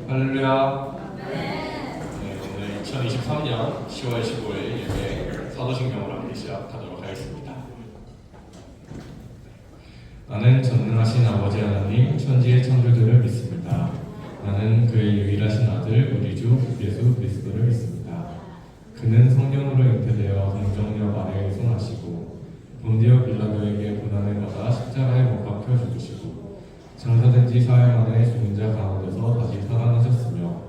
할렐루야. 네, 오늘 2023년 10월 15일 예배 사도신경으로 함께 시작하도록 하겠습니다. 나는 전능하신 아버지 하나님 천지의 창조주를 믿습니다. 나는 그의 유일하신 아들 우리 주 예수 그리스도를 믿습니다. 그는 성령으로 잉태되어 동정녀 마리아에 성하시고 본디오 빌라도에게 고난을 받아 십자가에 못 박혀 죽으시고 장사된 지 사흘 만에 죽은 자 가운데서 다시 살아나셨으며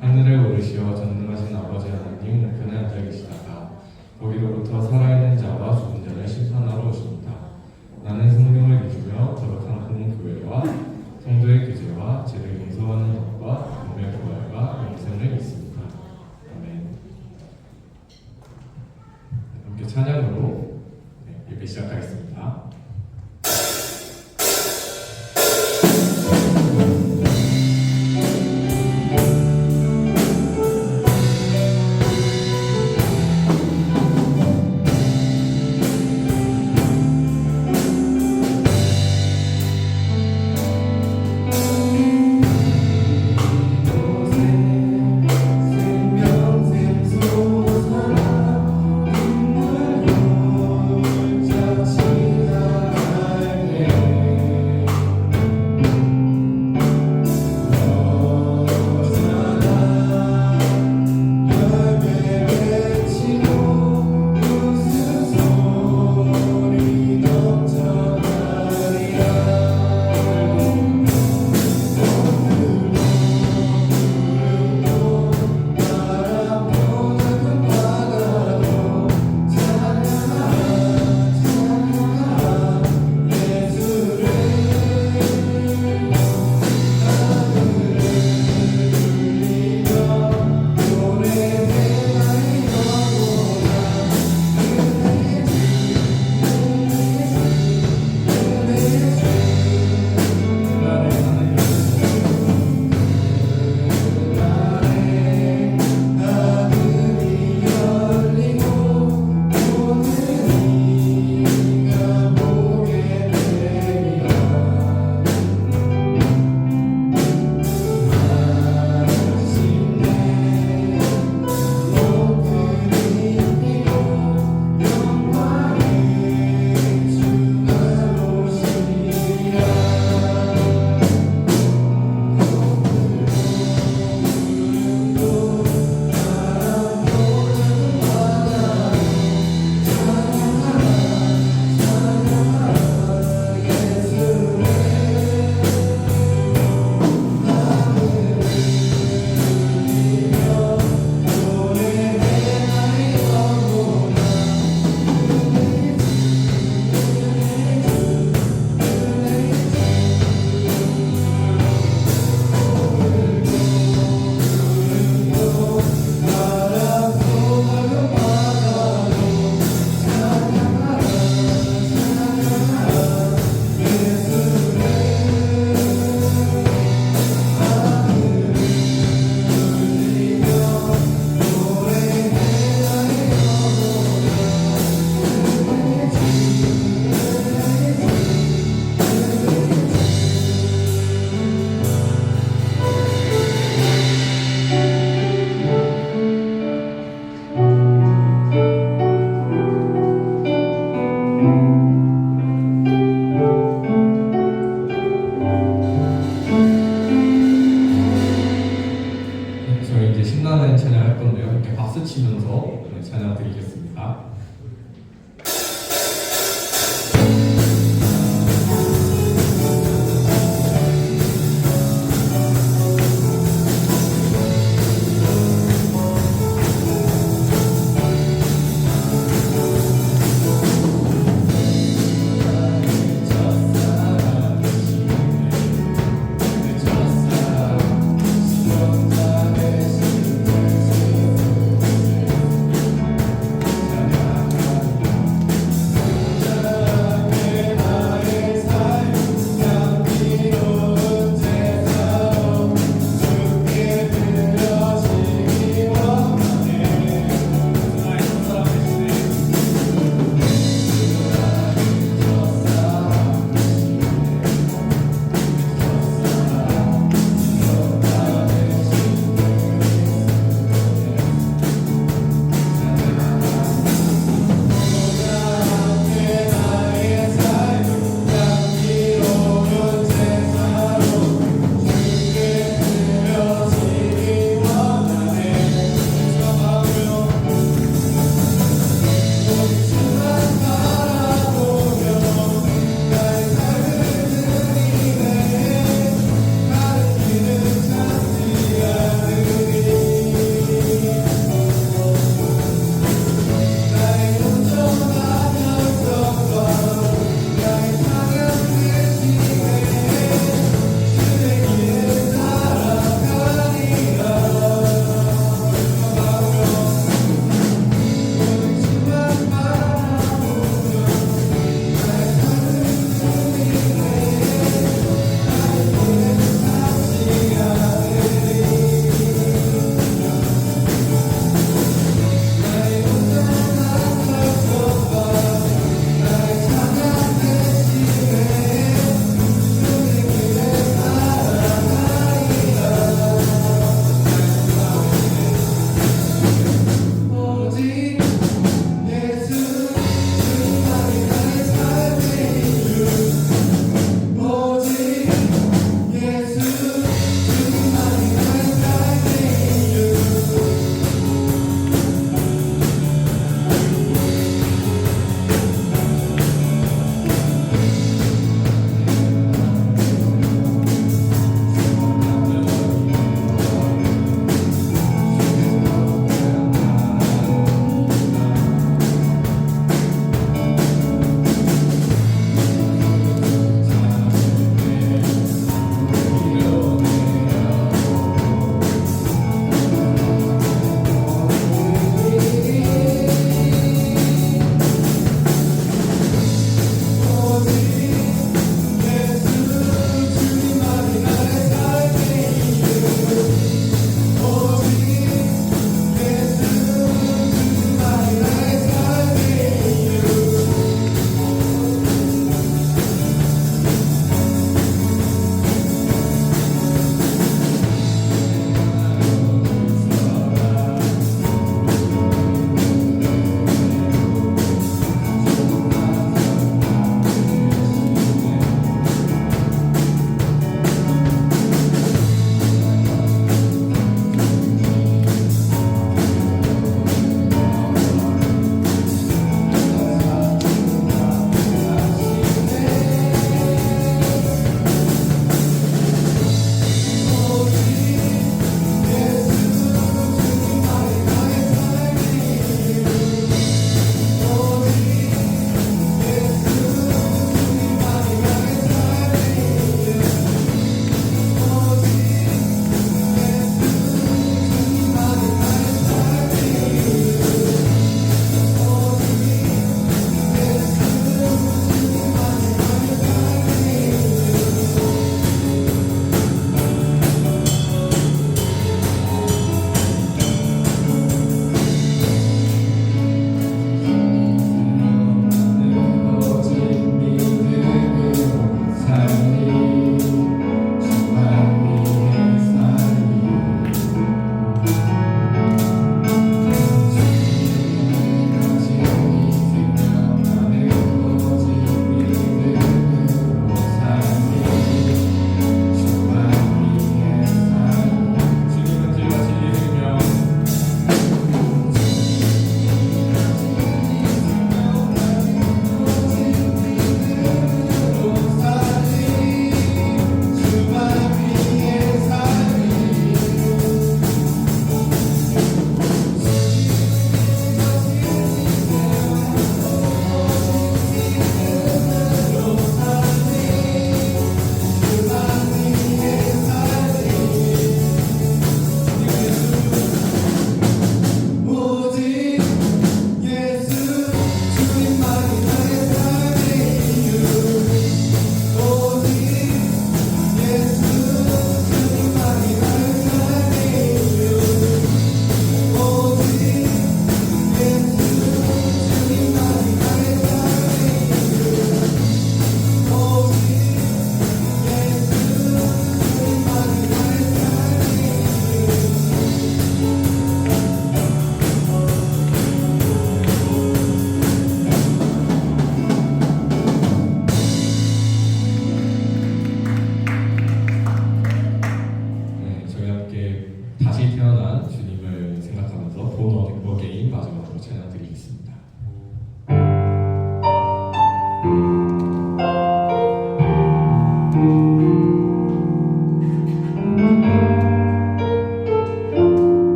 하늘에 오르시어 전능하신 아버지 하나님 우편에 앉아 계시다가 거기로부터 살아있는 자와 죽은 자를 심판하러 오십니다. 나는 성령을 믿으며 거룩한 공교회와 성도의 교제와 죄를 용서하는 것과 몸의 부활과 영생을 믿습니다. 아멘. 함께 찬양으로 예배 시작하겠습니다. 치면서 찬양 드리겠습니다.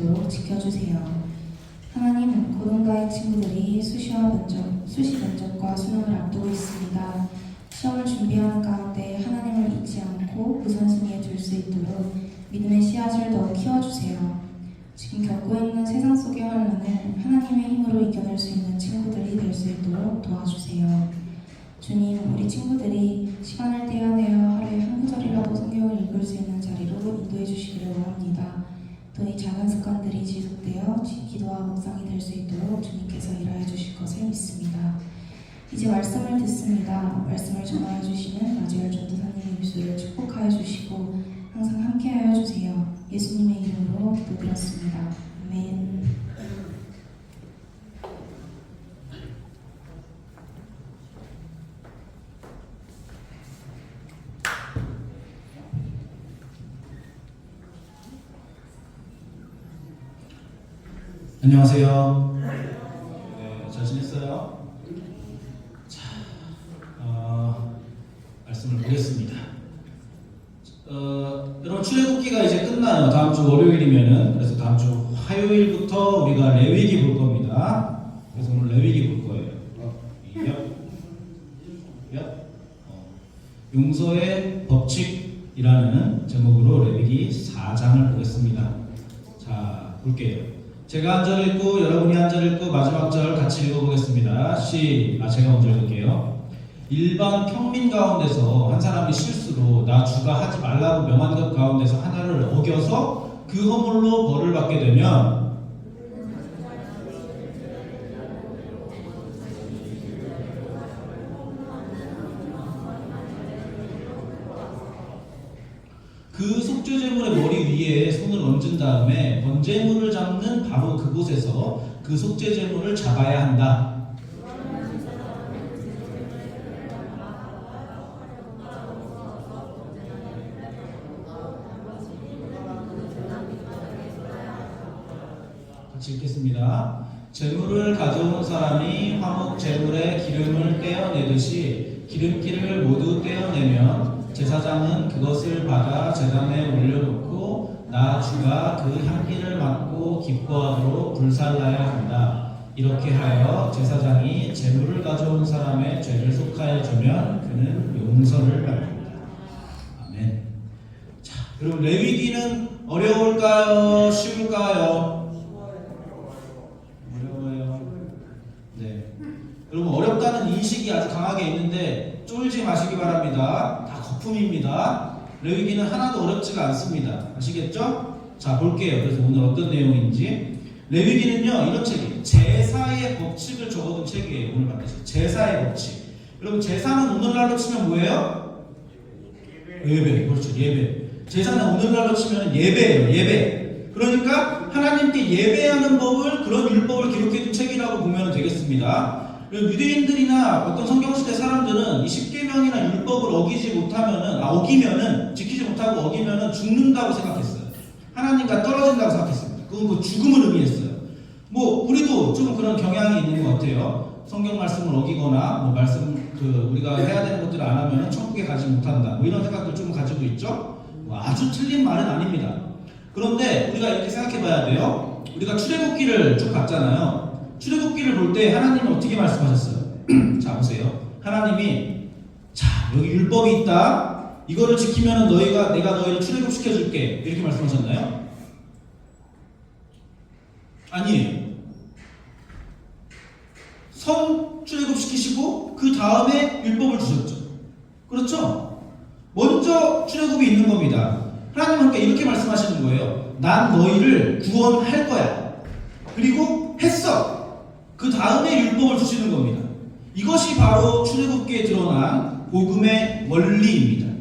있도록 지켜주세요. 하나님, 고등과의 친구들이 수시 면접과 수능을 앞두고 있습니다. 시험을 준비하는 가운데 하나님을 잊지 않고 우선순위에 둘 수 있도록 믿음의 씨앗을 더 키워주세요. 지금 겪고 있는 세상 속의 환란을 하나님의 힘으로 이겨낼 수 있는 친구들이 될 수 있도록 도와주세요. 주님, 우리 친구들이 시간을 떼어내어 하루에 한 구절이라도 성경을 읽을 수 있는 자리로 인도해 주시기를 원합니다. 또 이 작은 습관들이 지속되어 기도와 묵상이 될 수 있도록 주님께서 일하여 주실 것을 믿습니다. 이제 말씀을 듣습니다. 말씀을 전하여 주시는 마지열 전도사님의 입술을 축복하여 주시고 항상 함께하여 주세요. 예수님의 이름으로 기도드렸습니다. 아멘. 안녕하세요. 네, 잘 지냈어요? 자, 말씀을 보겠습니다. 여러분 출애굽기가 이제 끝나요. 다음 주 월요일이면은. 그래서 다음 주 화요일부터 우리가 레위기 볼 겁니다. 그래서 오늘 레위기 볼 거예요. 용서의 법칙이라는 제목으로 레위기 4장을 보겠습니다. 자, 볼게요. 제가 한 절 읽고 여러분이 한 절 읽고 마지막 절 같이 읽어보겠습니다. 제가 먼저 읽을게요. 일반 평민 가운데서 한 사람이 실수로 나 주가 하지 말라고 명한 것 가운데서 하나를 어겨서 그 허물로 벌을 받게 되면 그 속죄제물의 머리 위에 손을 얹은 다음에 번제물을 잡는 바로 그곳에서 그 속죄제물을 잡아야 한다. 같이 읽겠습니다. 제물을 가져온 사람이 화목 제물의 기름을 떼어내듯이 기름기를 모두 떼어내면 제사장은 그것을 받아 제단에 올려놓고 나 주가 그 향기를 맡고 기뻐하도록 불살라야 한다. 이렇게 하여 제사장이 제물을 가져온 사람의 죄를 속하여 주면 그는 용서를 받는다. 아멘. 자, 그럼 레위기는 어려울까요? 쉬울까요? 어려워요. 네. 여러분 어렵다는 인식이 아주 강하게 있는데 쫄지 마시기 바랍니다. 다 거품입니다. 레위기는 하나도 어렵지가 않습니다. 아시겠죠? 자, 볼게요. 그래서 오늘 어떤 내용인지. 레위기는요, 이런 책이에요. 제사의 법칙을 적어둔 책이에요. 오늘 받으실 제사의 법칙. 여러분, 제사는 오늘날로 치면 뭐예요? 예배. 그렇죠. 예배. 제사는 오늘날로 치면 예배예요. 예배. 그러니까 하나님께 예배하는 법을, 그런 율법을 기록해둔 책이라고 보면 되겠습니다. 유대인들이나 어떤 성경시대 사람들은 이 십계명이나 율법을 어기면은 지키지 못하고 어기면은 죽는다고 생각했어요. 하나님과 떨어진다고 생각했습니다. 그건 그 죽음을 의미했어요. 뭐 우리도 좀 그런 경향이 있는 것 같아요. 성경 말씀을 어기거나 뭐 우리가 해야 되는 것들을 안 하면 천국에 가지 못한다. 뭐 이런 생각들 좀 가지고 있죠. 뭐 아주 틀린 말은 아닙니다. 그런데 우리가 이렇게 생각해봐야 돼요. 우리가 출애굽기를 쭉 봤잖아요. 출애굽기를 볼 때 하나님은 어떻게 말씀하셨어요? 자, 보세요. 하나님이 자, 여기 율법이 있다. 이거를 지키면 내가 너희를 출애굽시켜줄게. 이렇게 말씀하셨나요? 아니에요. 출애굽시키시고 그 다음에 율법을 주셨죠. 그렇죠? 먼저 출애굽이 있는 겁니다. 하나님은 함께 이렇게 말씀하시는 거예요. 난 너희를 구원할 거야. 그리고 했어. 그 다음에 율법을 주시는 겁니다. 이것이 바로 출애굽기에 드러난 복음의 원리입니다.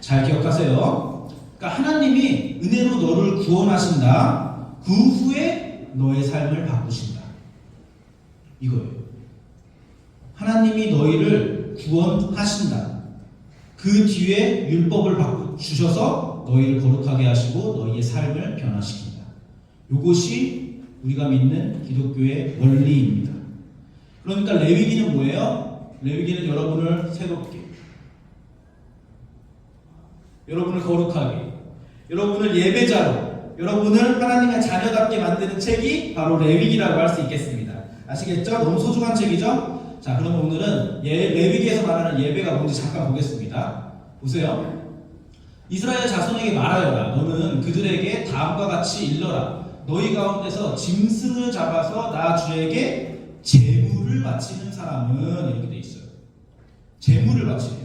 잘 기억하세요. 그러니까 하나님이 은혜로 너를 구원하신다. 그 후에 너의 삶을 바꾸신다. 이거예요. 하나님이 너희를 구원하신다. 그 뒤에 율법을 주셔서 너희를 거룩하게 하시고 너희의 삶을 변화시킨다. 이것이 우리가 믿는 기독교의 원리입니다. 그러니까 레위기는 뭐예요? 레위기는 여러분을 새롭게, 여러분을 거룩하게, 여러분을 예배자로, 여러분을 하나님의 자녀답게 만드는 책이 바로 레위기라고 할 수 있겠습니다. 아시겠죠? 너무 소중한 책이죠? 자, 그럼 오늘은 레위기에서 말하는 예배가 뭔지 잠깐 보겠습니다. 보세요. 이스라엘 자손에게 말하여라. 너는 그들에게 다음과 같이 일러라. 너희 가운데서 짐승을 잡아서 나 주에게 제물을 바치는 사람은 이렇게 돼 있어요. 제물을 바치래요.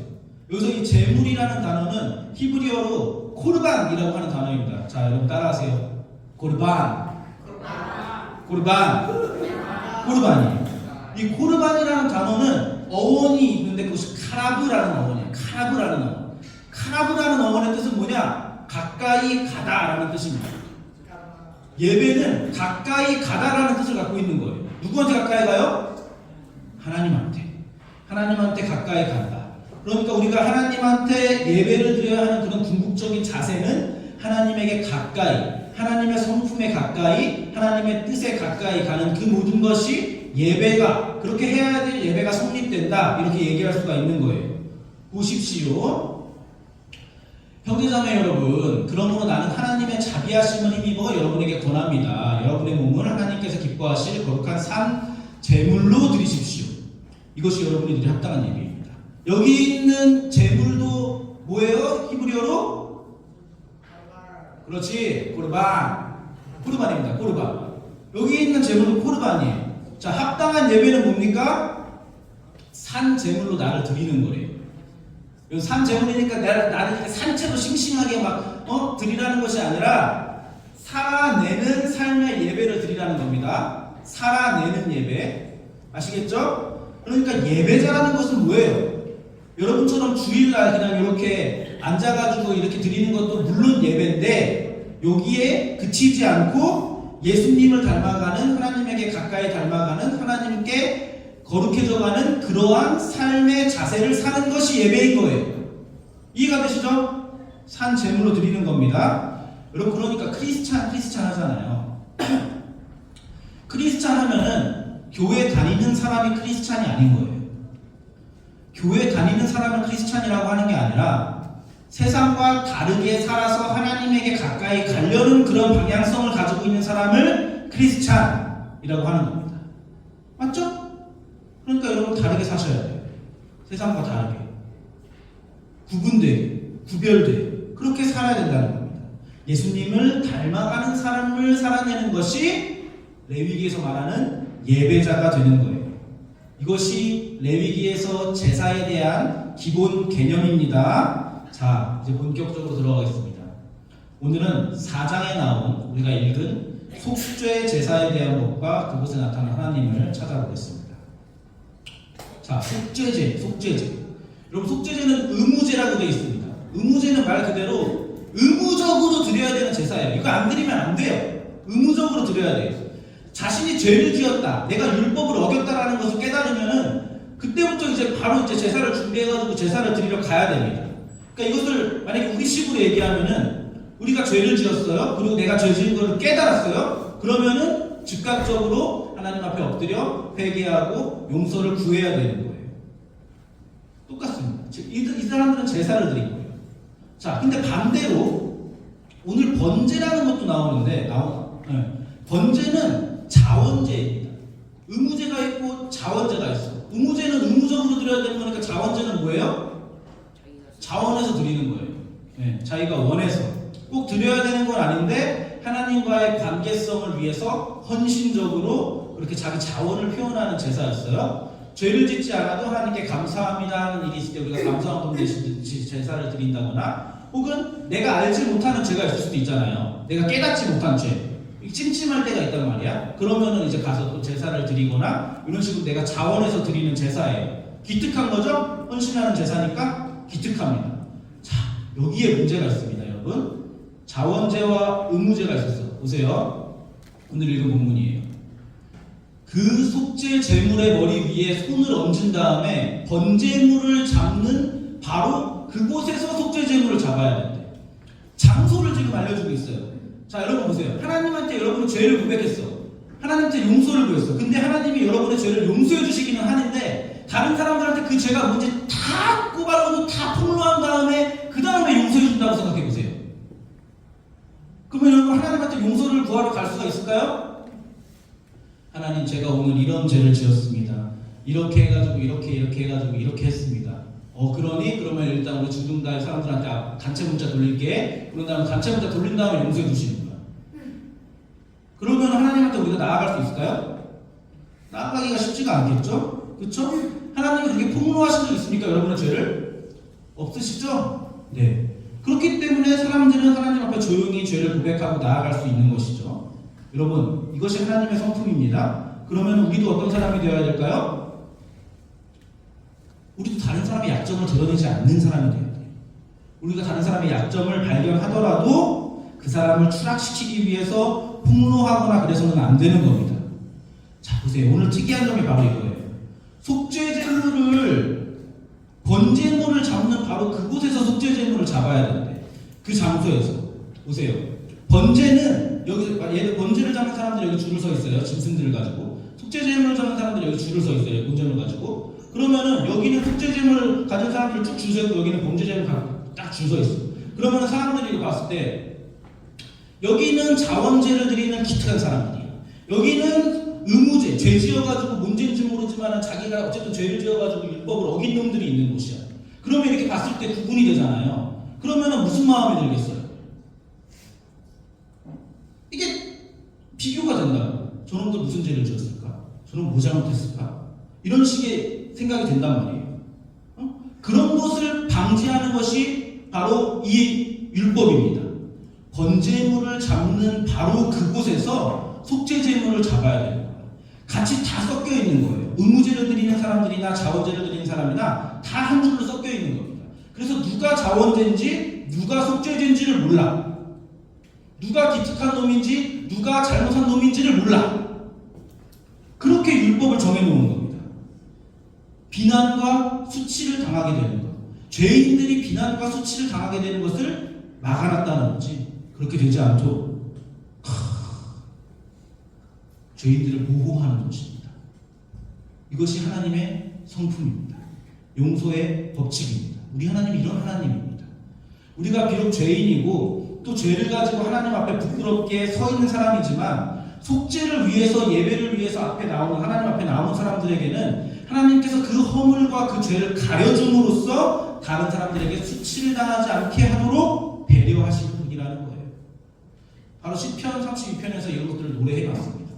여기서 이 제물이라는 단어는 히브리어로 코르반이라고 하는 단어입니다. 자, 여러분 따라하세요. 코르반이에요. 이 코르반이라는 단어는 어원이 있는데 그것이 카라브라는 어원이에요. 카라브라는 어원. 카라브라는 어원의 뜻은 뭐냐? 가까이 가다라는 뜻입니다. 예배는 가까이 가다라는 뜻을 갖고 있는 거예요. 누구한테 가까이 가요? 하나님한테 가까이 간다. 그러니까 우리가 하나님한테 예배를 드려야 하는 그런 궁극적인 자세는 하나님에게 가까이, 하나님의 성품에 가까이, 하나님의 뜻에 가까이 가는 그 모든 것이 예배가, 그렇게 해야 될 예배가 성립된다, 이렇게 얘기할 수가 있는 거예요. 보십시오. 형제자매 여러분, 그러므로 나는 하나님의 자비하심을 힘입어 여러분에게 권합니다. 여러분의 몸을 하나님께서 기뻐하실 거룩한 산 제물로 드리십시오. 이것이 여러분이 드릴 합당한 예배입니다. 여기 있는 제물도 뭐예요? 히브리어로? 그렇지, 코르반입니다. 코르반. 여기 있는 제물도 코르반이에요. 자, 합당한 예배는 뭡니까? 산 제물로 나를 드리는 거예요. 산 제물이니까 나를 산채로 싱싱하게 드리라는 것이 아니라 살아내는 삶의 예배를 드리라는 겁니다. 살아내는 예배. 아시겠죠? 그러니까 예배자라는 것은 뭐예요? 여러분처럼 주일날 그냥 이렇게 앉아가지고 이렇게 드리는 것도 물론 예배인데 여기에 그치지 않고 예수님을 닮아가는, 하나님에게 가까이 닮아가는, 하나님께 거룩해져가는 그러한 삶의 자세를 사는 것이 예배인 거예요. 이해가 되시죠? 산 제물로 드리는 겁니다. 여러분, 그러니까 크리스찬 하잖아요. 크리스찬 하면은 교회 다니는 사람이 크리스찬이 아닌 거예요. 교회 다니는 사람을 크리스찬이라고 하는 게 아니라 세상과 다르게 살아서 하나님에게 가까이 가려는 그런 방향성을 가지고 있는 사람을 크리스찬이라고 하는 겁니다. 맞죠? 그러니까 여러분 다르게 사셔야 돼요. 세상과 다르게. 구별되게. 그렇게 살아야 된다는 겁니다. 예수님을 닮아가는 사람을 살아내는 것이 레위기에서 말하는 예배자가 되는 거예요. 이것이 레위기에서 제사에 대한 기본 개념입니다. 자, 이제 본격적으로 들어가겠습니다. 오늘은 4장에 나온 우리가 읽은 속죄 제사에 대한 것과 그곳에 나타난 하나님을 찾아보겠습니다. 자, 속죄제. 여러분, 속죄제는 의무제라고 되어 있습니다. 의무제는 말 그대로 의무적으로 드려야 되는 제사예요. 이거 안 드리면 안 돼요. 의무적으로 드려야 돼요. 자신이 죄를 지었다, 내가 율법을 어겼다라는 것을 깨달으면은 그때부터 이제 바로 이제 제사를 준비해가지고 제사를 드리러 가야 됩니다. 그러니까 이것을 만약에 우리식으로 얘기하면은 우리가 죄를 지었어요. 그리고 내가 죄 지은 것을 깨달았어요. 그러면은 즉각적으로 하나님 앞에 엎드려 회개하고 용서를 구해야 되는 거예요. 똑같습니다. 이 사람들은 제사를 드린 거예요. 자, 근데 반대로 오늘 번제라는 것도 나오는데 번제는 자원제입니다. 의무제가 있고 자원제가 있어. 의무제는 의무적으로 드려야 되는 거니까 자원제는 뭐예요? 자원해서 드리는 거예요. 네, 자기가 원해서 꼭 드려야 되는 건 아닌데 하나님과의 관계성을 위해서 헌신적으로 그렇게 자기 자원을 표현하는 제사였어요. 죄를 짓지 않아도 하나님께 감사합니다 하는 일이 있을 때 우리가 감사헌금 대신 제사를 드린다거나, 혹은 내가 알지 못하는 죄가 있을 수도 있잖아요. 내가 깨닫지 못한 죄, 찜찜할 때가 있단 말이야. 그러면은 이제 가서 또 제사를 드리거나 이런 식으로 내가 자원해서 드리는 제사예요. 기특한 거죠? 헌신하는 제사니까 기특합니다. 자, 여기에 문제가 있습니다, 여러분. 자원제와 의무제가 있었어. 보세요. 오늘 읽은 본문이에요. 그 속죄 제물의 머리 위에 손을 얹은 다음에 번제물을 잡는 바로 그곳에서 속죄 제물을 잡아야 된대. 장소를 지금 알려주고 있어요. 자, 여러분 보세요. 하나님한테 여러분은 죄를 고백했어. 하나님한테 용서를 구했어. 근데 하나님이 여러분의 죄를 용서해 주시기는 하는데 다른 사람들한테 그 죄가 뭔지 다 꼬발라서 다 폭로한 다음에 그 다음에 용서해 준다고 생각해 보세요. 그러면 여러분 그러면 하나님한테 용서를 구하러 갈 수가 있을까요? 하나님, 제가 오늘 이런 죄를 지었습니다. 이렇게 해가지고 이렇게 해가지고 이렇게 했습니다. 그러니 그러면 일단 우리 중등다의 사람들한테 단체 문자 돌릴게. 그런 다음에 단체 문자 돌린 다음에 용서해 주시는 거야. 그러면 하나님한테 우리가 나아갈 수 있을까요? 나아가기가 쉽지가 않겠죠? 그렇죠? 하나님이 그렇게 폭로하신 적 있습니까? 여러분의 죄를? 없으시죠? 네. 그렇기 때문에 사람들은 하나님 앞에 조용히 죄를 고백하고 나아갈 수 있는 것이죠. 여러분, 이것이 하나님의 성품입니다. 그러면 우리도 어떤 사람이 되어야 될까요? 우리도 다른 사람의 약점을 드러내지 않는 사람이 되어야 돼요. 우리가 다른 사람의 약점을 발견하더라도 그 사람을 추락시키기 위해서 폭로하거나 그래서는 안 되는 겁니다. 자, 보세요. 오늘 특이한 점이 바로 이거예요. 속죄제물을, 번제물을 잡는 바로 그곳에서 속죄제물을 잡아야 되는데, 그 장소에서. 보세요. 번제는 여기, 번제를 잡는 사람들이 여기 줄을 서 있어요. 짐승들을 가지고. 속죄제물을 잡는 사람들이 여기 줄을 서 있어요. 번제물 가지고. 그러면은 여기는 속죄제물 가진 사람들을 쭉 줄 서 있고, 여기는 번제제물 갖고 딱 줄 서 있어요. 그러면은 사람들이 이거 봤을 때, 여기는 자원제를 드리는 기특한 사람들이야. 여기는 의무제, 죄 지어가지고 문제인지 모르지만 자기가 어쨌든 죄를 지어가지고 율법을 어긴 놈들이 있는 곳이야. 그러면 이렇게 봤을 때 구분이 되잖아요. 그러면은 무슨 마음이 들겠어요? 이게 비교가 된다고. 저놈도 무슨 죄를 지었을까? 저놈 뭐 잘못했을까? 이런 식의 생각이 된단 말이에요. 그런 것을 방지하는 것이 바로 이 율법입니다. 번제물을 잡는 바로 그곳에서 속죄제물을 잡아야 돼요. 같이 다 섞여 있는 거예요. 의무제를 드리는 사람들이나 자원제를 드리는 사람이나 다 한 줄로 섞여 있는 겁니다. 그래서 누가 자원제인지 누가 속죄제인지를 몰라. 누가 기특한 놈인지 누가 잘못한 놈인지를 몰라. 그렇게 율법을 정해놓은 겁니다. 비난과 수치를 당하게 되는 것. 죄인들이 비난과 수치를 당하게 되는 것을 막아놨다는 거지. 그렇게 되지 않도록 죄인들을 보호하는 것입니다. 이것이 하나님의 성품입니다. 용서의 법칙입니다. 우리 하나님이 이런 하나님입니다. 우리가 비록 죄인이고 또 죄를 가지고 하나님 앞에 부끄럽게 서 있는 사람이지만 속죄를 위해서, 예배를 위해서 앞에 나오는, 하나님 앞에 나오는 사람들에게는 하나님께서 그 허물과 그 죄를 가려줌으로써 다른 사람들에게 수치를 당하지 않게 하도록 배려하시는 분이라는 거예요. 바로 시편 32편에서 이런 것들을 노래해놨습니다.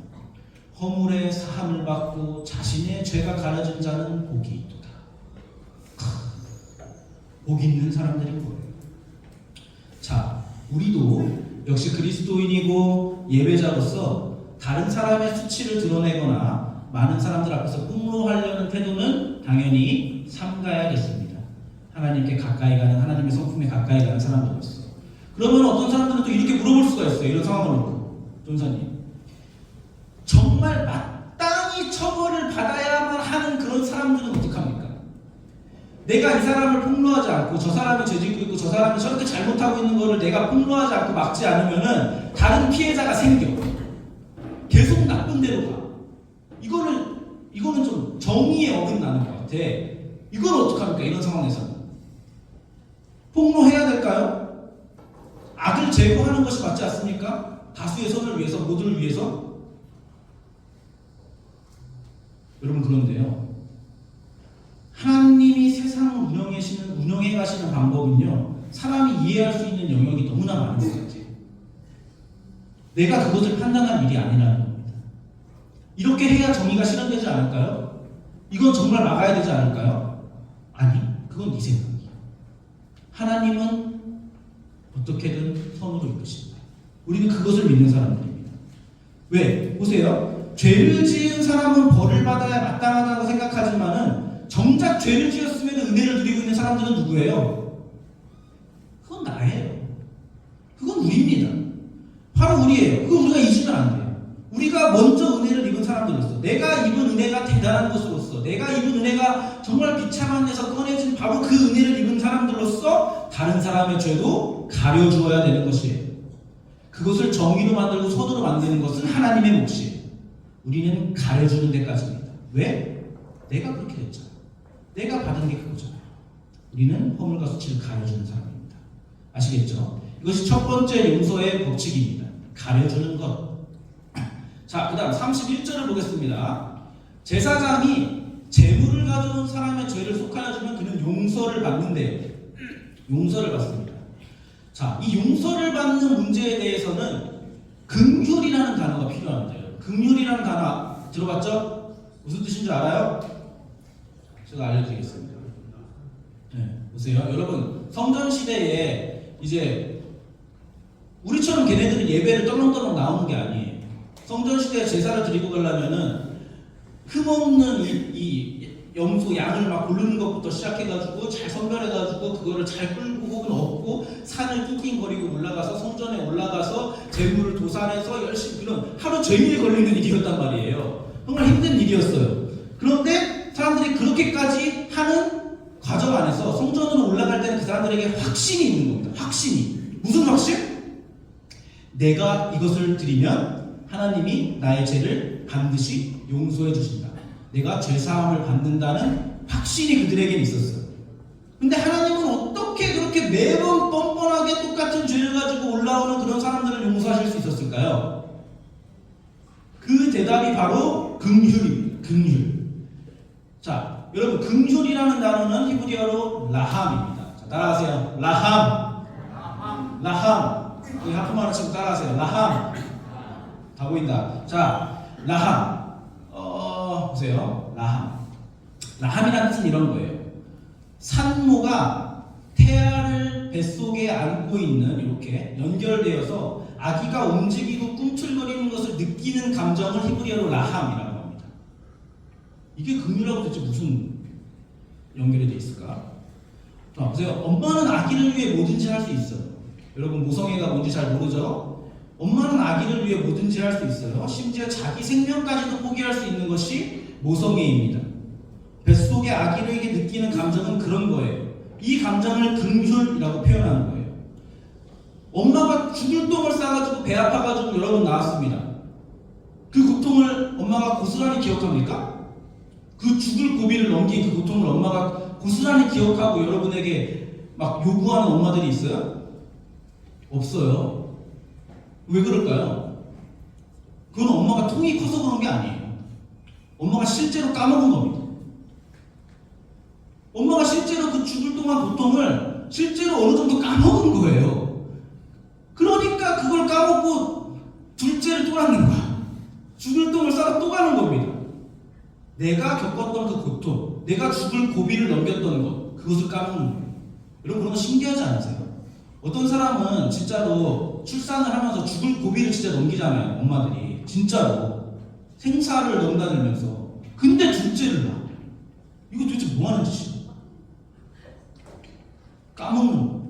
허물의 사함을 받고 자신의 죄가 가려진 자는 복이 있도다. 복 있는 사람들인 거예요. 자, 우리도 역시 그리스도인이고 예배자로서 다른 사람의 수치를 드러내거나 많은 사람들 앞에서 폭로하려는 태도는 당연히 삼가야겠습니다. 하나님께 가까이 가는, 하나님의 성품에 가까이 가는 사람들로서. 그러면 어떤 사람들은 또 이렇게 물어볼 수가 있어요. 이런 상황을 놓고. 전사님, 정말 마땅히 처벌을 받아야만 하는 그런 사람들은 어떡합니까? 내가 이 사람을 폭로하지 않고 저 사람이 죄짓고 있고 저 사람이 저렇게 잘못하고 있는 거를 내가 폭로하지 않고 막지 않으면은 다른 피해자가 생겨. 계속 나쁜 데로 가. 이거는 좀 정의에 어긋나는 것 같아. 이걸 어떡합니까? 이런 상황에서는. 폭로해야 될까요? 악을 제거하는 것이 맞지 않습니까? 다수의 선을 위해서, 모두를 위해서. 여러분, 그런데요, 하나님이 세상을 운영해 가시는 방법은요, 사람이 이해할 수 있는 영역이 너무나 많은 것 같아요. 내가 그것을 판단할 일이 아니라는 겁니다. 이렇게 해야 정의가 실현되지 않을까요? 이건 정말 막아야 되지 않을까요? 아니, 그건 네 생각이에요. 하나님은 어떻게든 선으로 이끄십니다. 우리는 그것을 믿는 사람들입니다. 왜? 보세요. 죄를 지은 사람은 벌을 받아야 마땅하다고 생각하지만은 정작 죄를 지었으면 은혜를 누리고 있는 사람들은 누구예요? 그건 나예요. 그건 우리입니다. 바로 우리예요. 그거 우리가 잊으면 안 돼요. 우리가 먼저 은혜를 입은 사람들로서, 내가 입은 은혜가 대단한 것으로서, 내가 입은 은혜가 정말 비참한 데서 꺼내진 바로 그 은혜를 입은 사람들로서 다른 사람의 죄도 가려주어야 되는 것이에요. 그것을 정의로 만들고 선으로 만드는 것은 하나님의 몫이에요. 우리는 가려주는 데까지입니다. 왜? 내가 그렇게 됐잖아. 내가 받은 게 그거잖아요. 우리는 허물과 수치를 가려주는 사람입니다. 아시겠죠? 이것이 첫 번째 용서의 법칙입니다. 가려주는 것. 자, 그 다음 31절을 보겠습니다. 제사장이 재물을 가져온 사람의 죄를 속하여주면 그는 용서를 받는데요. 용서를 받습니다. 자, 이 용서를 받는 문제에 대해서는 긍휼이라는 단어가 필요합니다. 긍휼이라는 단어 들어봤죠? 무슨 뜻인 줄 알아요? 제가 알려드리겠습니다. 네, 보세요. 여러분, 성전 시대에 이제 우리처럼 걔네들은 예배를 떨렁떨렁 나오는 게 아니에요. 성전 시대에 제사를 드리고 가려면은 흠없는 이 염소 양을 막 고르는 것부터 시작해가지고 잘 선별해가지고 그거를 잘 끌고 혹은 얻고 산을 낑낑거리고 올라가서 성전에 올라가서 재물을 도산해서 열심히 그런 하루 종일 걸리는 일이었단 말이에요. 정말 힘든 일이었어요. 그런데 사람들이 그렇게까지 하는 과정 안에서 성전으로 올라갈 때는 그 사람들에게 확신이 있는 겁니다. 확신이. 무슨 확신? 내가 이것을 드리면 하나님이 나의 죄를 반드시 용서해 주신다. 내가 죄사함을 받는다는 확신이 그들에게 있었어요. 근데 하나님은 어떻게 그렇게 매번 뻔뻔하게 똑같은 죄를 가지고 올라오는 그런 사람들을 용서하실 수 있었을까요? 그 대답이 바로 긍휼입니다. 긍휼. 자, 여러분, 긍휼이라는 단어는 히브리어로 라함입니다. 자, 따라하세요. 라함. 라함. 여기 하프만을 치고 따라하세요. 라함. 다 보인다. 자, 라함. 보세요. 라함. 라함이라는 뜻은 이런 거예요. 산모가 태아를 뱃속에 안고 있는 이렇게 연결되어서 아기가 움직이고 꿈틀거리는 것을 느끼는 감정을 히브리어로 라함이라고 합니다. 이게 긍휼하고 대체 무슨 연결이 되어 있을까? 자, 보세요. 엄마는 아기를 위해 뭐든지 할 수 있어요. 여러분, 모성애가 뭔지 잘 모르죠? 엄마는 아기를 위해 뭐든지 할 수 있어요. 심지어 자기 생명까지도 포기할 수 있는 것이 모성애입니다. 뱃속의 아기에게 느끼는 감정은 그런 거예요. 이 감정을 긍휼이라고 표현하는 거예요. 엄마가 죽을 똥을 싸가지고 배 아파가지고 여러 번 나왔습니다. 그 고통을 엄마가 고스란히 기억합니까? 그 죽을 고비를 넘긴 그 고통을 엄마가 고스란히 기억하고 여러분에게 막 요구하는 엄마들이 있어요? 없어요. 왜 그럴까요? 그건 엄마가 통이 커서 그런 게 아니에요. 엄마가 실제로 까먹은 겁니다. 엄마가 실제로 그 죽을 동안 고통을 실제로 어느 정도 까먹은 거예요. 그러니까 그걸 까먹고 둘째를 또 낳는 거야. 죽을 똥을 싸다 또 가는 겁니다. 내가 겪었던 그 고통, 내가 죽을 고비를 넘겼던 것, 그것을 까먹는 거예요. 여러분, 그런 거 신기하지 않으세요? 어떤 사람은 진짜로 출산을 하면서 죽을 고비를 진짜 넘기잖아요. 엄마들이 진짜로 생사를 넘나들면서. 근데 둘째를 낳아. 이거 도대체 뭐 하는 짓이야? 까먹는 거.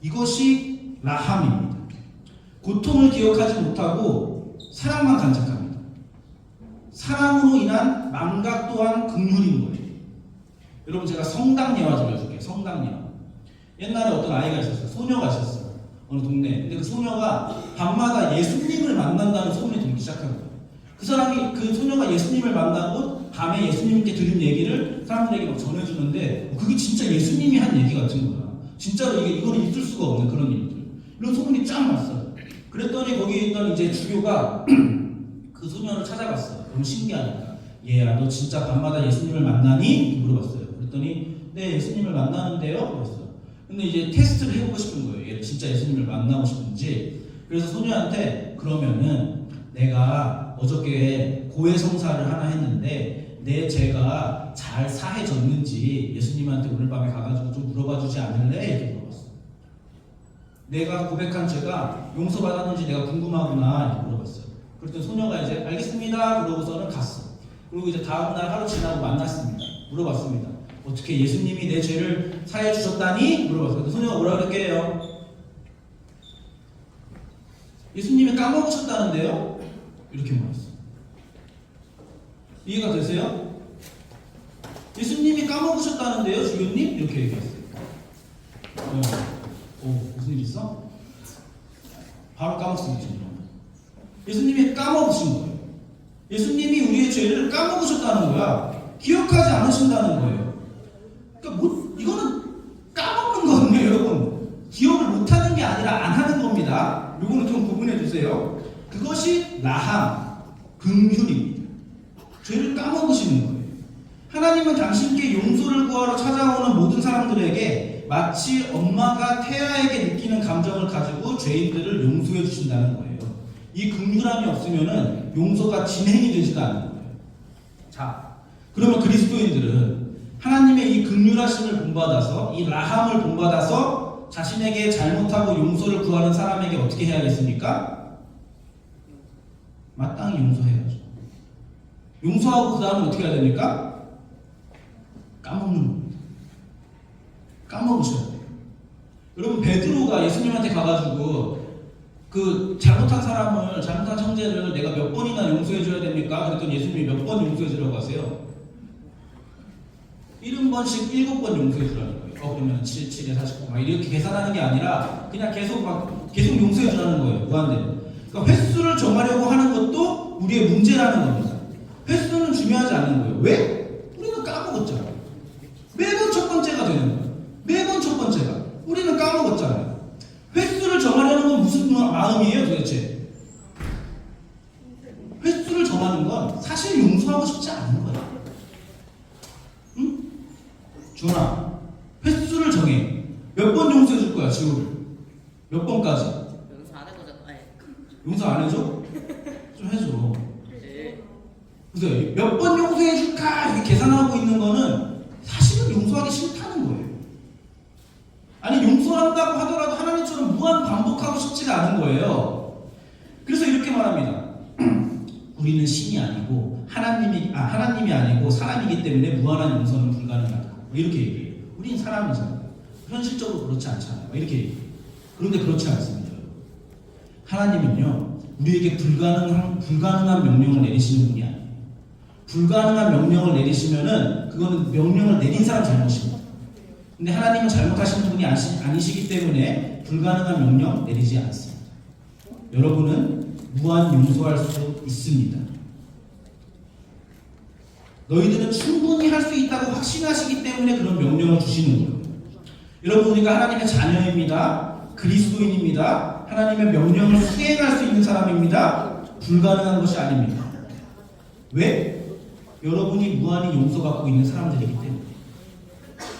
이것이 라함입니다. 고통을 기억하지 못하고 사랑만 간직합니다. 사랑으로 인한 망각 또한 긍휼인 거예요. 여러분, 제가 성당 예화 들려줄게요. 성당 예화. 옛날에 어떤 아이가 있었어요. 소녀가 있었어요. 어느 동네에. 근데 그 소녀가 밤마다 예수님을 만난다는 소문이 돌기 시작한 거예요. 그 사람이, 그 소녀가 예수님을 만나고 밤에 예수님께 들은 얘기를 사람들에게 막 전해주는데 그게 진짜 예수님이 한 얘기 같은 거야. 진짜로 이거는 있을 수가 없는 그런 일들. 이런 소문이 쫙 났어요. 그랬더니 거기에 있던 이제 주교가 그 소녀를 찾아갔어요. 너무 신기하니까. 얘야, 너 진짜 밤마다 예수님을 만나니? 물어봤어요. 그랬더니 네, 예수님을 만나는데요? 그랬어요. 근데 이제 테스트를 해보고 싶은 거예요. 얘 진짜 예수님을 만나고 싶은지. 그래서 소녀한테 그러면은 내가 어저께 고해성사를 하나 했는데 내 죄가 잘 사해졌는지 예수님한테 오늘 밤에 가가지고 좀 물어봐 주지 않을래? 이렇게 물어봤어. 내가 고백한 죄가 용서받았는지 내가 궁금하구나 이렇게 물어봤어요. 그랬더니 소녀가 이제 알겠습니다 그러고서는 갔어. 그리고 이제 다음날 하루 지나고 만났습니다. 물어봤습니다. 어떻게 예수님이 내 죄를 사해 주셨다니? 물어봤어요. 소녀가 뭐라 그랬게요? 예수님이 까먹으셨다는데요? 이렇게 말했어요. 이해가 되세요? 예수님이 까먹으셨다는데요, 주교님? 이렇게 얘기했어요. 무슨 일 있어? 바로 까먹습니다. 예수님이 까먹으신 거예요. 예수님이 우리의 죄를 까먹으셨다는 거야. 기억하지 않으신다는 거예요. 그러니까 이거는 까먹는 거거든요, 여러분. 기억을 못하는 게 아니라 안 하는 겁니다. 이거는 좀 구분해 주세요. 보세요. 그것이 라함, 긍휼입니다. 죄를 까먹으시는 거예요. 하나님은 당신께 용서를 구하러 찾아오는 모든 사람들에게 마치 엄마가 태아에게 느끼는 감정을 가지고 죄인들을 용서해 주신다는 거예요. 이 긍휼함이 없으면은 용서가 진행이 되지도 않는 거예요. 자, 그러면 그리스도인들은 하나님의 이 긍휼하심을 본받아서, 이 라함을 본받아서 자신에게 잘못하고 용서를 구하는 사람에게 어떻게 해야겠습니까? 마땅히 용서해야죠. 용서하고 그 다음에 어떻게 해야 됩니까? 까먹는 겁니다. 까먹으셔야 돼요. 여러분, 베드로가 예수님한테 가가지고 그 잘못한 사람을, 잘못한 형제를 내가 몇 번이나 용서해줘야 됩니까? 그랬더니 예수님이 몇 번 용서해주라고 하세요? 70번씩 7번 용서해주라는 거예요. 그러면 7, 7에 49 막 이렇게 계산하는 게 아니라 그냥 계속 용서해주라는 거예요. 무한대로. 그러니까 횟수를 정하려고 하는 것도 우리의 문제라는 겁니다. 횟수는 중요하지 않은 거예요. 왜? 우리는 까먹었잖아요. 매번 첫 번째가 되는 거예요. 매번 첫 번째가. 우리는 까먹었잖아요. 횟수를 정하려는 건 무슨 마음이에요 도대체? 횟수를 정하는 건 사실 용서하고 싶지 않은 거예요. 응? 준아, 횟수를 정해. 몇 번 용서해 줄 거야, 지우를? 몇 번까지? 용서 안 해보자. 아니. 용서 안 해줘? 좀 해줘. 네. 그래서 몇 번 용서해 줄까? 이렇게 계산하고 있는 거는 사실은 용서하기 싫다는 거예요. 아니, 용서한다고 하더라도 하나님처럼 무한 반복하고 싶지가 않은 거예요. 그래서 이렇게 말합니다. 우리는 신이 아니고 하나님이 아니고 사람이기 때문에 무한한 용서는 불가능하다. 이렇게 얘기해요. 우린 사람이잖아요. 현실적으로 그렇지 않잖아요. 이렇게 얘기해요. 그런데 그렇지 않습니다. 하나님은요, 우리에게 불가능한 명령을 내리시는 분이 아니에요. 불가능한 명령을 내리시면은 그거는 명령을 내린 사람 잘못입니다. 근데 하나님은 잘못하시는 분이 아니시기 때문에 불가능한 명령 내리지 않습니다. 여러분은 무한 용서할 수 있습니다. 너희들은 충분히 할 수 있다고 확신하시기 때문에 그런 명령을 주시는 거예요. 여러분, 우리가 하나님의 자녀입니다. 그리스도인입니다. 하나님의 명령을 수행할 수 있는 사람입니다. 불가능한 것이 아닙니다. 왜? 여러분이 무한히 용서받고 있는 사람들이기 때문에.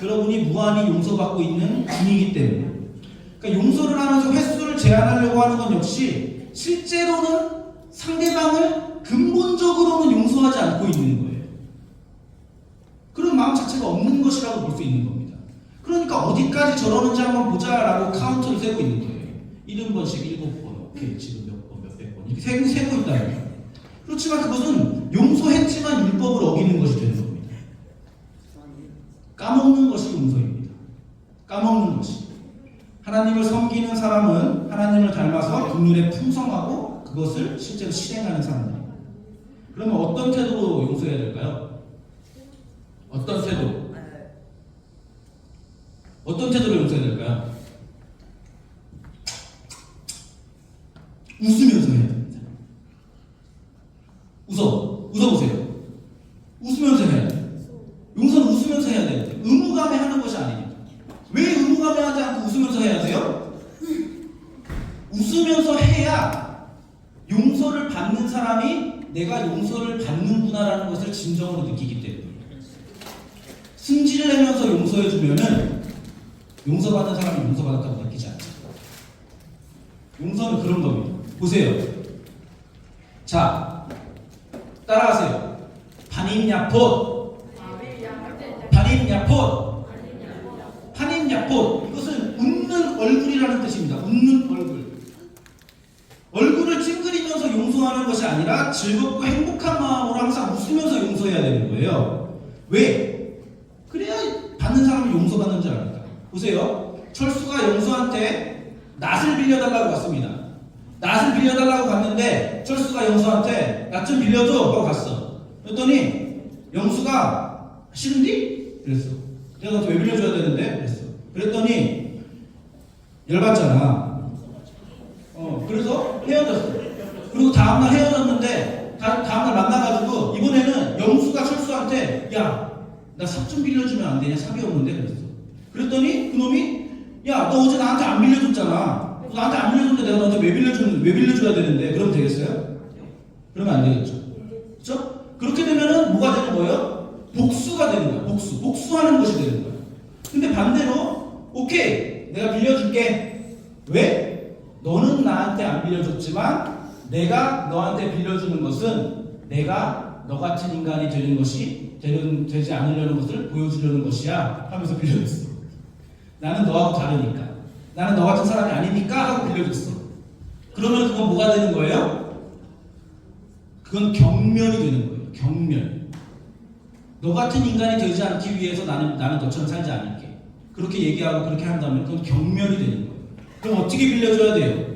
여러분이 무한히 용서받고 있는 분이기 때문에. 그러니까 용서를 하면서 횟수를 제한하려고 하는 건 역시 실제로는 상대방을 근본적으로는 용서하지 않고 있는 거예요. 그런 마음 자체가 없는 것이라고 볼 수 있는 겁니다. 그러니까 어디까지 저러는지 한번 보자라고 카운트를 세고 있는 거예요. 70번씩 7번, 오케이, 지금 몇 번, 몇백 번 이렇게 세고 있다는 거예요. 그렇지만 그것은 용서했지만 율법을 어기는 것이 되는 겁니다. 까먹는 것이 용서입니다. 까먹는 것이. 하나님을 섬기는 사람은 하나님을 닮아서 긍휼에 풍성하고 그것을 실제로 실행하는 사람입니다. 그러면 어떤 태도로 용서해야 될까요? 어떤 태도? 어떤 태도로 용서해야 될까요? 웃으면서 해야 됩니다. 웃어보세요. 웃으면서 해야 돼요. 용서는 웃으면서 해야 됩니다. 의무감에 하는 것이 아닙니다. 왜 의무감에 하지 않고 웃으면서 해야 돼요? 웃으면서 해야 용서를 받는 사람이 내가 용서를 받는구나라는 것을 진정으로 느끼기 때문에. 승질을 내면서 용서해주면은 용서받는 사람이 용서받았다고 느끼지 않죠. 용서는 그런 겁니다. 보세요. 자, 따라하세요. 파님야폿. 파님야폿. 파님야폿. 이것은 웃는 얼굴이라는 뜻입니다. 웃는 얼굴. 얼굴을 찡그리면서 용서하는 것이 아니라 즐겁고 행복한 마음으로 항상 웃으면서 용서해야 되는 거예요. 왜? 그래야 받는 사람이 용서받는 줄 압니다. 보세요. 철수가 영수한테 낫을 빌려달라고 갔습니다. 낫을 빌려달라고 갔는데 철수가 영수한테 낫 좀 빌려줘 하고 갔어. 그랬더니 영수가 싫은디? 그랬어. 내가 너한테 왜 빌려줘야 되는데? 그랬어. 그랬더니 열받잖아. 그래서 헤어졌어. 그리고 다음날 헤어졌는데 다음날 만나가지고 이번에는 영수가 철수한테 야, 나 삽 좀 빌려주면 안 되냐? 삽이 없는데? 그랬어. 그랬더니 그놈이 야, 너 어제 나한테 안 빌려줬잖아. 나한테 안 빌려줬는데 내가 너한테 왜 빌려줘야 되는데? 그러면 되겠어요? 그러면 안 되겠죠. 그렇죠? 그렇게 되면은 뭐가 되는 거예요? 복수가 되는 거예요. 복수하는 것이 되는 거예요. 근데 반대로 오케이, 내가 빌려줄게. 왜? 너는 나한테 안 빌려줬지만 내가 너한테 빌려주는 것은 내가 너 같은 인간이 되는 것이 되지 않으려는 것을 보여주려는 것이야 하면서 빌려줬어. 나는 너하고 다르니까, 나는 너 같은 사람이 아니니까 하고 빌려줬어. 그러면 그건 뭐가 되는 거예요? 그건 경멸이 되는 거예요. 경멸. 너 같은 인간이 되지 않기 위해서 나는 너처럼 살지 않을게. 그렇게 얘기하고 그렇게 한다면 그건 경멸이 되는 거예요. 그럼 어떻게 빌려줘야 돼요?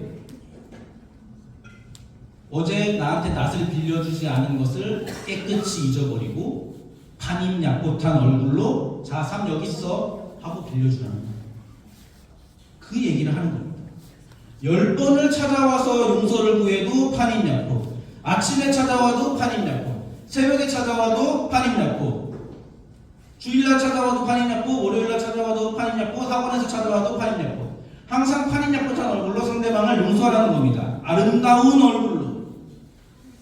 어제 나한테 낯을 빌려주지 않은 것을 깨끗이 잊어버리고 반입약봇한 얼굴로 자, 삼 여기 있어 하고 빌려주라는 거예요. 그 얘기를 하는 겁니다. 10번을 찾아와서 용서를 구해도 반입약봇, 아침에 찾아와도 반입약봇, 새벽에 찾아와도 반입약봇, 주일날 찾아와도 반입약봇, 월요일날 찾아와도 반입약봇, 학원에서 찾아와도 반입약봇. 항상 반입약봇한 얼굴로 상대방을 용서하라는 겁니다. 아름다운 얼굴로.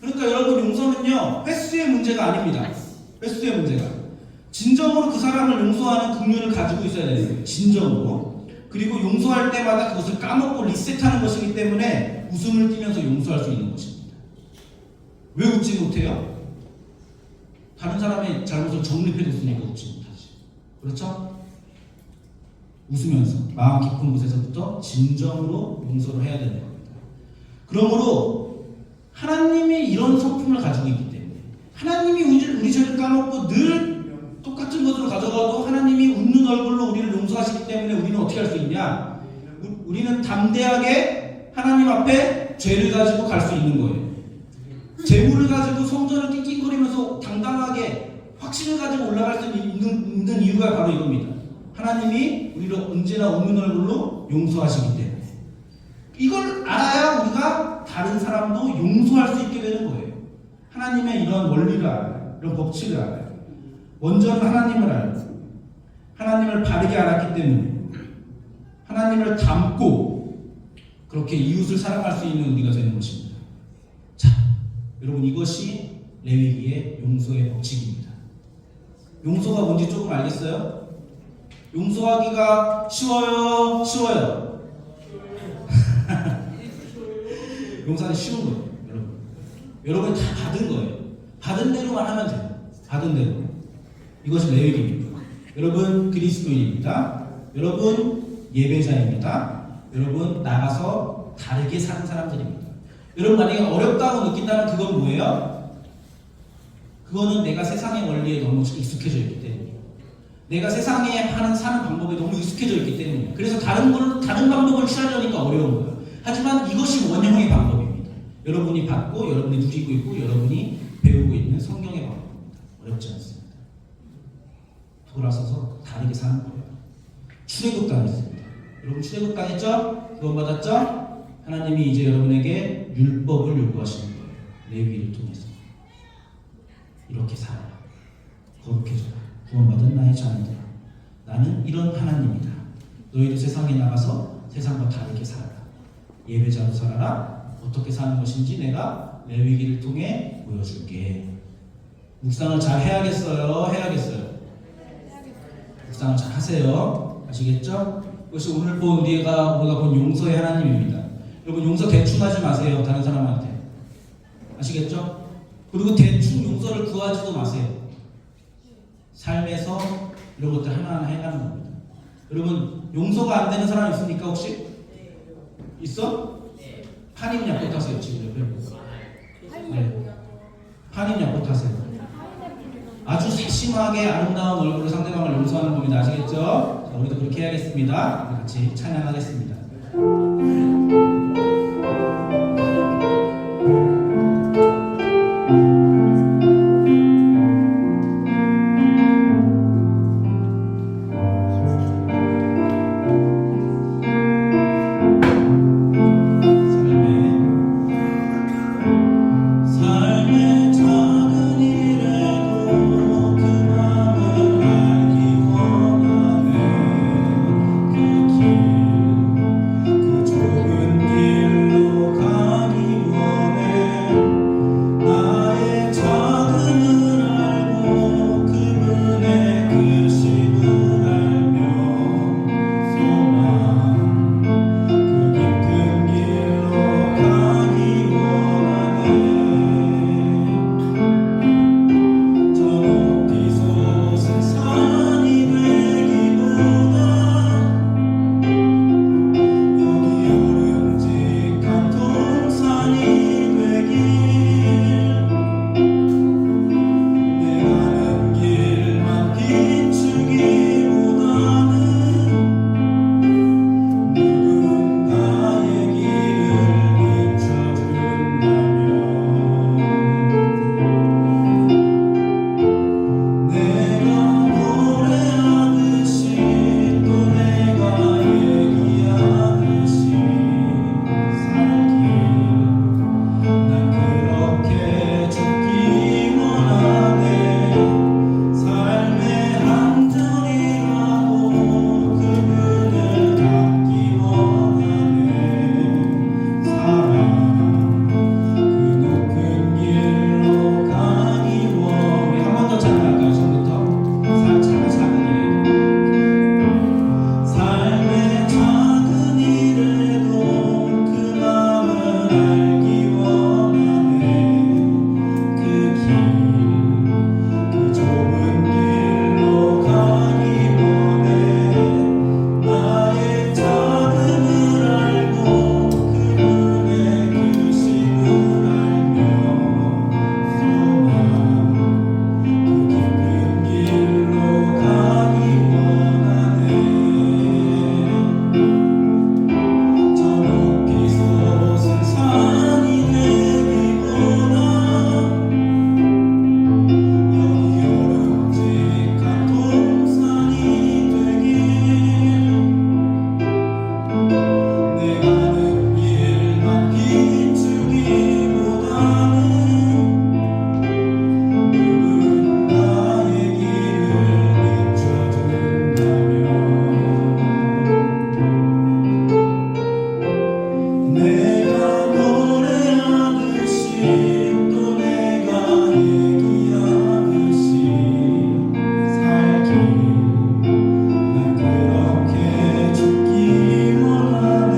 그러니까 여러분, 용서는요 횟수의 문제가 아닙니다. 횟수의 문제가. 진정으로 그 사람을 용서하는 긍휼을 가지고 있어야 되는 거예요. 진정으로. 그리고 용서할 때마다 그것을 까먹고 리셋하는 것이기 때문에 웃음을 띠면서 용서할 수 있는 것입니다. 왜 웃지 못해요? 다른 사람의 잘못을 정립해뒀으니까 웃지 못하지. 그렇죠? 웃으면서 마음 깊은 곳에서부터 진정으로 용서를 해야 되는 겁니다. 그러므로 하나님이 이런 성품을 가지고 있기 때문에, 하나님이 우리 죄를 까먹고 늘 똑같은 것으로 가져가도 하나님이 웃는 얼굴로 우리를 용서하시기 때문에 우리는 어떻게 할 수 있냐? 우리는 담대하게 하나님 앞에 죄를 가지고 갈 수 있는 거예요. 재물을 가지고 성전을 낑낑거리면서 당당하게 확신을 가지고 올라갈 수 있는 이유가 바로 이겁니다. 하나님이 우리를 언제나 웃는 얼굴로 용서하시기 때문에. 이걸 알아야 우리가 다른 사람도 용서할 수 있게 되는 거예요. 하나님의 이런 원리를 알아요. 이런 법칙을 알아요. 먼저는 하나님을 알고, 하나님을 바르게 알았기 때문에 하나님을 닮고 그렇게 이웃을 사랑할 수 있는 우리가 되는 것입니다. 자, 여러분, 이것이 레위기의 용서의 법칙입니다. 용서가 뭔지 조금 알겠어요? 용서하기가 쉬워요? 쉬워요? 용서는 쉬운 거예요, 여러분. 여러분이 다 받은 거예요. 받은 대로만 하면 돼요. 받은 대로. 이것이 레위기입니다. 여러분, 그리스도인입니다. 여러분, 예배자입니다. 여러분, 나가서 다르게 사는 사람들입니다. 여러분, 만약에 어렵다고 느낀다면 그건 뭐예요? 그거는 내가 세상의 원리에 너무 익숙해져 있기 때문이에요. 내가 세상에 사는 방법에 너무 익숙해져 있기 때문이에요. 그래서 다른 방법을 취하려니까 어려운 거예요. 하지만 이것이 원형의 방법입니다. 여러분이 받고, 여러분이 누리고 있고, 여러분이 배우고 있는 성경의 방법입니다. 어렵지 않습니다. 돌아서서 다르게 사는 거예요. 출애굽당했습니다. 여러분, 출애굽당했죠? 구원받았죠? 하나님이 이제 여러분에게 율법을 요구하시는 거예요. 레위기를 통해서. 이렇게 살아라. 거룩해져라. 구원받은 나의 자녀들아. 나는 이런 하나님이다. 너희도 세상에 나가서 세상과 다르게 살아라. 예배자로 살아라. 어떻게 사는 것인지 내가 레위기를 통해 보여줄게. 묵상을 잘 해야겠어요? 해야겠어요? 묵상을 잘 하세요. 아시겠죠? 그것이 오늘 우리가 본 용서의 하나님입니다. 여러분, 용서 대충 하지 마세요. 다른 사람한테. 아시겠죠? 그리고 대충 용서를 구하지도 마세요. 삶에서 이런 것들 하나하나 해가는 겁니다. 여러분, 용서가 안 되는 사람 있습니까 혹시? 있어? 한인 약국 하세요. 지금 옆에. 네. 한인 약국 하세요. 아주 세심하게 아름다운 얼굴로 상대방을 용서하는 겁니다. 아시겠죠? 자, 우리도 그렇게 해야겠습니다. 우리 같이 찬양하겠습니다. 삶의 알기 원하네. 그 좁은 길로 가기 원해. 나의 작음을 알고 그분의 크심을 알며 소망 그 깊은 길로 가기 원하네. 저 높이 솟은 산이 되기보다 여기 오름직한 동산이 되길. 내 가는 길만 비추기보다는 누군가의 길을 비춰준다면 내가 노래하듯이 또 내가 얘기하듯이 살길. 난 그렇게 죽기 원하네.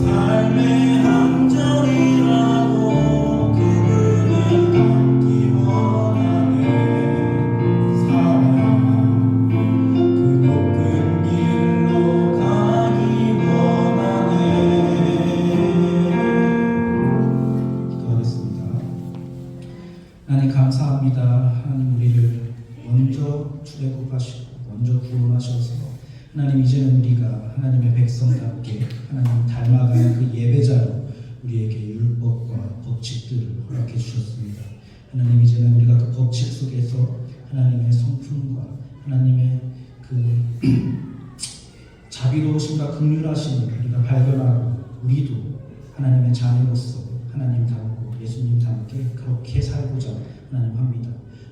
삶의 한 절이라도 그분을 담기 원하네. 사랑 그 높은 길로 가기 원하네. 기도하겠습니다. 하나님 감사합니다. 하나님 우리를 먼저 출애굽하시고 먼저 구원하셔서 하나님 이제는 우리가 하나님의 백성답게 하나님 닮아가는 그 예배자로 우리에게 율법과 법칙들을 허락해 주셨습니다. 하나님 이제는 우리가 그 법칙 속에서 하나님의 성품과 하나님의 그 자비로우심과 긍휼하심을 우리가 발견하고 우리도 하나님의 자녀로서 하나님 닮고 예수님 닮게 그렇게 살고자 하나님 합니다.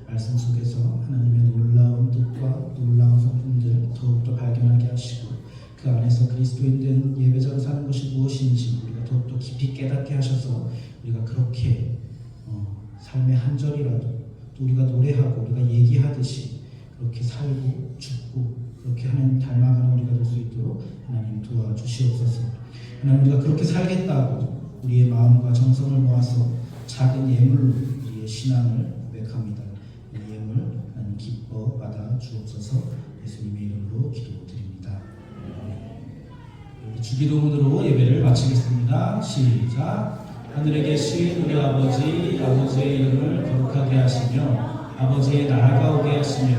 말씀 속에서 하나님의 놀라운 뜻과 놀라운 성품들을 더욱더 발견하게 하시고 그 안에서 그리스도인 된 예배자로 사는 것이 무엇인지 우리가 더욱더 깊이 깨닫게 하셔서 우리가 그렇게 삶의 한 절이라도 또 우리가 노래하고 우리가 얘기하듯이 그렇게 살고 죽고 그렇게 하나님 닮아가는 우리가 될 수 있도록 하나님 도와주시옵소서. 하나님 우리가 그렇게 살겠다고 우리의 마음과 정성을 모아서 작은 예물로 우리의 신앙을 고백합니다. 이 예물 하나님 기뻐 받아 주옵소서. 예수님의 이름으로 기도드립니다. 주기도문으로 예배를 마치겠습니다. 시작. 하늘에 계신 우리 아버지, 아버지의 이름을 거룩하게 하시며 아버지의 나라가 오게 하시며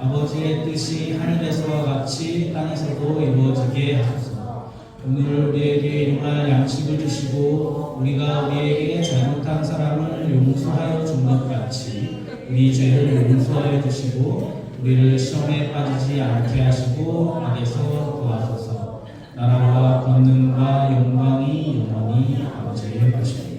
아버지의 뜻이 하늘에서와 같이 땅에서도 이루어지게 하소서. 오늘 우리에게 일용할 양식을 주시고 우리가 우리에게 잘못한 사람을 용서하여 준 것 같이 우리 죄를 용서하여 주시고 우리를 시험에 빠지지 않게 하시고 악에서 구하소서. 나라와 권능과 영광이 영원히 아버지의 것입니다.